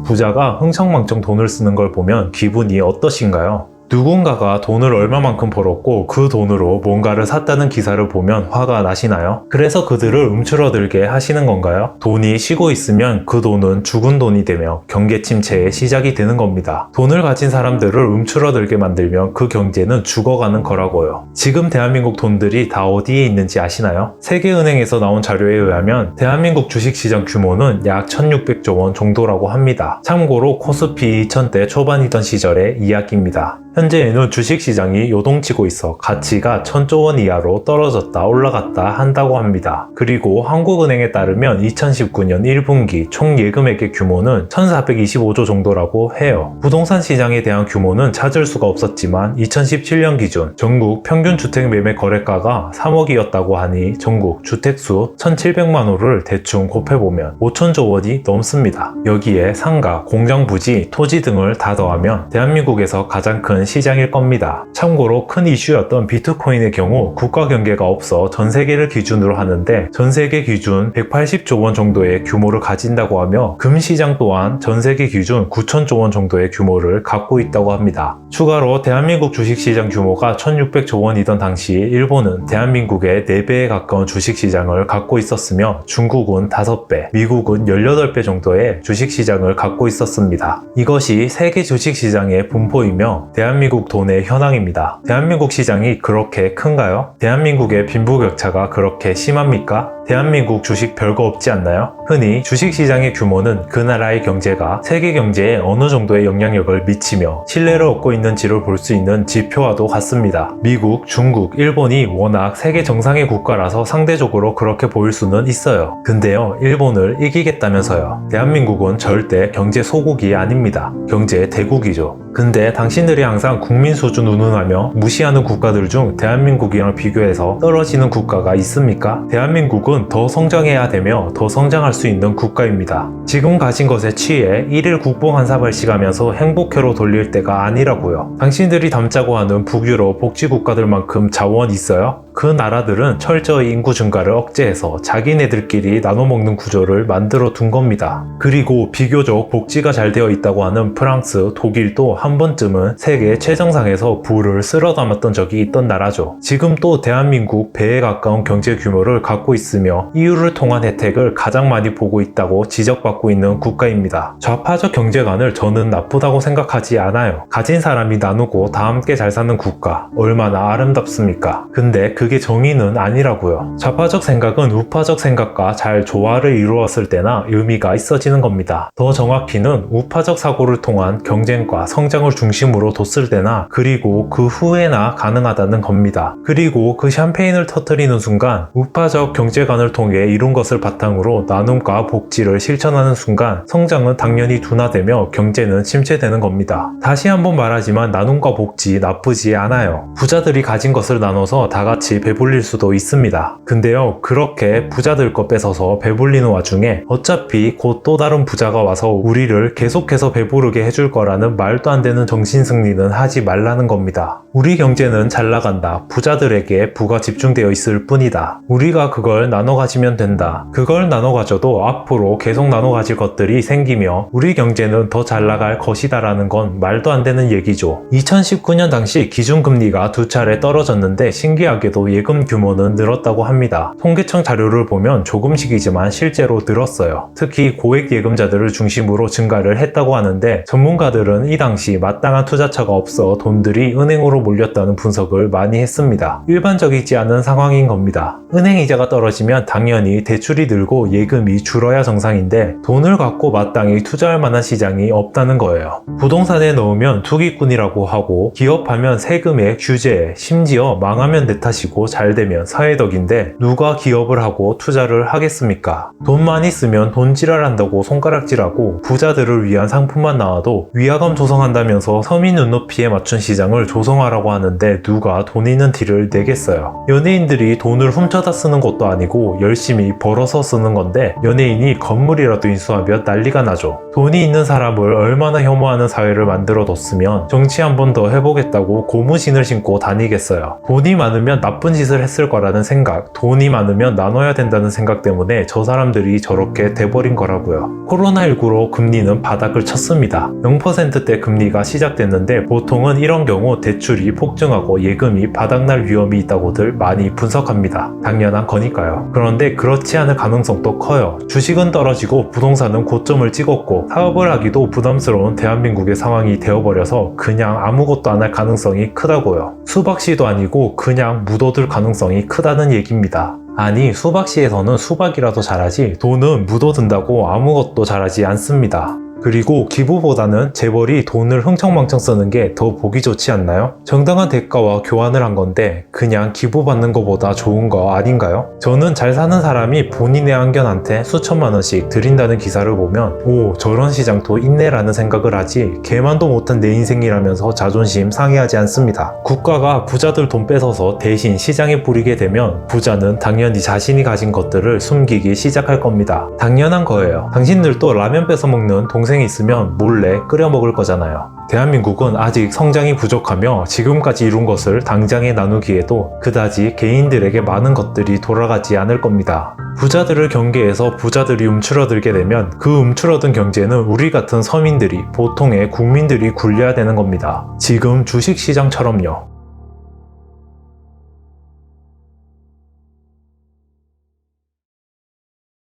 부자가 흥청망청 돈을 쓰는 걸 보면 기분이 어떠신가요? 누군가가 돈을 얼마만큼 벌었고 그 돈으로 뭔가를 샀다는 기사를 보면 화가 나시나요? 그래서 그들을 움츠러들게 하시는 건가요? 돈이 쉬고 있으면 그 돈은 죽은 돈이 되며 경기 침체의 시작이 되는 겁니다. 돈을 가진 사람들을 움츠러들게 만들면 그 경제는 죽어가는 거라고요. 지금 대한민국 돈들이 다 어디에 있는지 아시나요? 세계은행에서 나온 자료에 의하면 대한민국 주식시장 규모는 약 1600조 원 정도라고 합니다. 참고로 코스피 2000대 초반이던 시절의 이야기입니다. 현재에는 주식시장이 요동치고 있어 가치가 1000조 원 이하로 떨어졌다 올라갔다 한다고 합니다. 그리고 한국은행에 따르면 2019년 1분기 총 예금액의 규모는 1425조 정도라고 해요. 부동산 시장에 대한 규모는 찾을 수가 없었지만 2017년 기준 전국 평균 주택 매매 거래가가 3억이었다고 하니 전국 주택수 1700만 호를 대충 곱해보면 5000조 원이 넘습니다. 여기에 상가, 공장 부지, 토지 등을 다 더하면 대한민국에서 가장 큰 시장일 겁니다. 참고로 큰 이슈였던 비트코인의 경우 국가 경계가 없어 전 세계를 기준으로 하는데 전 세계 기준 180조 원 정도의 규모를 가진다고 하며 금 시장 또한 전 세계 기준 9천조 원 정도의 규모를 갖고 있다고 합니다. 추가로 대한민국 주식시장 규모가 1600조 원이던 당시 일본은 대한민국의 4배에 가까운 주식시장을 갖고 있었으며 중국은 5배, 미국은 18배 정도의 주식시장을 갖고 있었습니다. 이것이 세계 주식시장의 분포이며 대한민국 돈의 현황입니다. 대한민국 시장이 그렇게 큰가요? 대한민국의 빈부격차가 그렇게 심합니까? 대한민국 주식 별거 없지 않나요? 흔히 주식시장의 규모는 그 나라의 경제가 세계 경제에 어느 정도의 영향력을 미치며 신뢰를 얻고 있는지를 볼 수 있는 지표와도 같습니다. 미국, 중국, 일본이 워낙 세계 정상의 국가라서 상대적으로 그렇게 보일 수는 있어요. 근데요, 일본을 이기겠다면서요. 대한민국은 절대 경제 소국이 아닙니다. 경제 대국이죠. 근데 당신들이 항상 국민 수준 운운하며 무시하는 국가들 중 대한민국이랑 비교해서 떨어지는 국가가 있습니까? 대한민국은 더 성장해야 되며 더 성장할 수 있는 국가입니다. 지금 가진 것에 취해 일일 국뽕 한 사발씩 하면서 행복회로 돌릴 때가 아니라고요. 당신들이 닮자고 하는 북유럽 복지국가들만큼 자원 있어요? 그 나라들은 철저히 인구 증가를 억제해서 자기네들끼리 나눠먹는 구조를 만들어 둔 겁니다. 그리고 비교적 복지가 잘 되어 있다고 하는 프랑스, 독일도 한 번쯤은 세계 최정상에서 부를 쓸어 담았던 적이 있던 나라죠. 지금 또 대한민국 배에 가까운 경제 규모를 갖고 있으며 EU를 통한 혜택을 가장 많이 보고 있다고 지적받고 있는 국가입니다. 좌파적 경제관을 저는 나쁘다고 생각하지 않아요. 가진 사람이 나누고 다 함께 잘 사는 국가, 얼마나 아름답습니까? 근데 그게 정의는 아니라고요. 좌파적 생각은 우파적 생각과 잘 조화를 이루었을 때나 의미가 있어지는 겁니다. 더 정확히는 우파적 사고를 통한 경쟁과 성장을 중심으로 뒀을 때나 그리고 그 후에나 가능하다는 겁니다. 그리고 그 샴페인을 터뜨리는 순간 우파적 경제관을 통해 이룬 것을 바탕으로 나눔과 복지를 실천하는 순간 성장은 당연히 둔화되며 경제는 침체되는 겁니다. 다시 한번 말하지만 나눔과 복지 나쁘지 않아요. 부자들이 가진 것을 나눠서 다 같이 배불릴 수도 있습니다. 근데요, 그렇게 부자들 거 뺏어서 배불리는 와중에 어차피 곧 또 다른 부자가 와서 우리를 계속해서 배부르게 해줄 거라는 말도 안 되는 정신승리는 하지 말라는 겁니다. 우리 경제는 잘 나간다. 부자들에게 부가 집중되어 있을 뿐이다. 우리가 그걸 나눠 가지면 된다. 그걸 나눠 가져도 앞으로 계속 나눠 가질 것들이 생기며 우리 경제는 더 잘 나갈 것이다 라는 건 말도 안 되는 얘기죠. 2019년 당시 기준금리가 2차례 떨어졌는데 신기하게도 예금 규모는 늘었다고 합니다. 통계청 자료를 보면 조금씩이지만 실제로 늘었어요. 특히 고액 예금자들을 중심으로 증가를 했다고 하는데 전문가들은 이 당시 마땅한 투자처가 없어 돈들이 은행으로 몰렸다는 분석을 많이 했습니다. 일반적이지 않은 상황인 겁니다. 은행 이자가 떨어지면 당연히 대출이 늘고 예금이 줄어야 정상인데 돈을 갖고 마땅히 투자할 만한 시장이 없다는 거예요. 부동산에 넣으면 투기꾼이라고 하고 기업하면 세금에 규제에 심지어 망하면 내 탓이고 잘 되면 사회덕인데 누가 기업을 하고 투자를 하겠습니까? 돈 많이 쓰면 돈지랄한다고 손가락질하고 부자들을 위한 상품만 나와도 위화감 조성한다면서 서민 눈높이에 맞춘 시장을 조성하라고 하는데 누가 돈 있는 티를 내겠어요. 연예인들이 돈을 훔쳐다 쓰는 것도 아니고 아니고 열심히 벌어서 쓰는 건데 연예인이 건물이라도 인수하면 난리가 나죠. 돈이 있는 사람을 얼마나 혐오하는 사회를 만들어뒀으면 정치 한 번 더 해보겠다고 고무신을 신고 다니겠어요. 돈이 많으면 나쁜 짓을 했을 거라는 생각, 돈이 많으면 나눠야 된다는 생각 때문에 저 사람들이 저렇게 돼버린 거라고요. 코로나19로 금리는 바닥을 쳤습니다. 0%대 금리가 시작됐는데 보통은 이런 경우 대출이 폭증하고 예금이 바닥날 위험이 있다고들 많이 분석합니다. 당연한 거니까요. 그런데 그렇지 않을 가능성도 커요. 주식은 떨어지고 부동산은 고점을 찍었고 사업을 하기도 부담스러운 대한민국의 상황이 되어버려서 그냥 아무것도 안 할 가능성이 크다고요. 수박씨도 아니고 그냥 묻어둘 가능성이 크다는 얘기입니다. 아니, 수박씨에서는 수박이라도 잘하지 돈은 묻어둔다고 아무것도 잘하지 않습니다. 그리고 기부보다는 재벌이 돈을 흥청망청 쓰는 게 더 보기 좋지 않나요? 정당한 대가와 교환을 한 건데 그냥 기부받는 것보다 좋은 거 아닌가요? 저는 잘 사는 사람이 본인의 안견한테 수천만 원씩 드린다는 기사를 보면 오, 저런 시장도 있네라는 생각을 하지 개만도 못한 내 인생이라면서 자존심 상해하지 않습니다. 국가가 부자들 돈 뺏어서 대신 시장에 뿌리게 되면 부자는 당연히 자신이 가진 것들을 숨기기 시작할 겁니다. 당연한 거예요. 당신들도 라면 뺏어 먹는 동생이 있으면 몰래 끓여 먹을 거잖아요. 대한민국은 아직 성장이 부족하며 지금까지 이룬 것을 당장에 나누기에도 그다지 개인들에게 많은 것들이 돌아가지 않을 겁니다. 부자들을 경계해서 부자들이 움츠러들게 되면 그 움츠러든 경제는 우리 같은 서민들이, 보통의 국민들이 굴려야 되는 겁니다. 지금 주식시장처럼요.